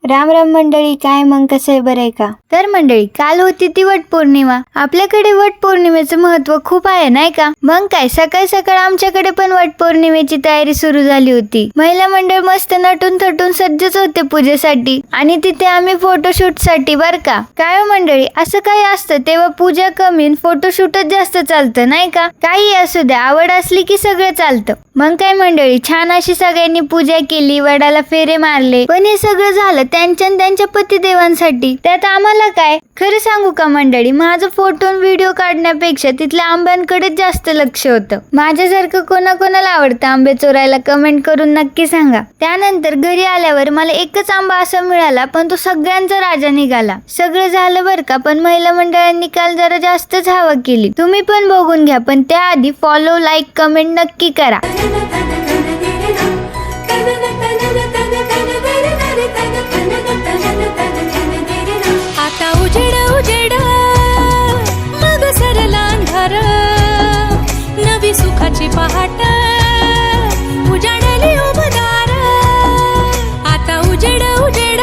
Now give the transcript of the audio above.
राम राम मंडळी, काय मग कसं आहे, बरं आहे का? तर मंडळी, काल होती ती वटपौर्णिमा. आपल्याकडे वटपौर्णिमेचं महत्व खूप आहे नाही का? मग काय, सकाळ सकाळ आमच्याकडे पण वटपौर्णिमेची तयारी सुरू झाली होती. महिला मंडळ मस्त नटून थटून सज्जच होते पूजेसाठी, आणि तिथे आम्ही फोटोशूट साठी बर का. काय हो मंडळी, असं काही असतं तेव्हा पूजा कमी फोटोशूटच जास्त चालतं नाही का? काही असू द्या, आवड असली की सगळं चालतं. मग काय मंडळी, छान अशी सगळ्यांनी पूजा केली, वडाला फेरे मारले. पण हे सगळं झालं त्यांच्या त्यांच्या पतिदेवांसाठी. त्यात आम्हाला काय? खरं सांगू का मंडळी, माझं फोटो व्हिडिओ काढण्यापेक्षा तिथल्या आंब्यांकडे जास्त लक्ष होतं. माझ्यासारखं कोणाकोणाला आवडतं आंबे चोरायला, कमेंट करून नक्की सांगा. त्यानंतर घरी आल्यावर मला एकच आंबा असा मिळाला, पण तो सगळ्यांचा राजा निघाला. सगळं झालं बरं का, पण महिला मंडळांनी काल जरा जास्तच हवा केली. तुम्ही पण बघून घ्या, पण त्याआधी फॉलो, लाईक, कमेंट नक्की करा. आता उजेड उजेड मग सरला अंधार, नवी सुखाची पहाट उजाडली उबदार. आता उजेड उजेड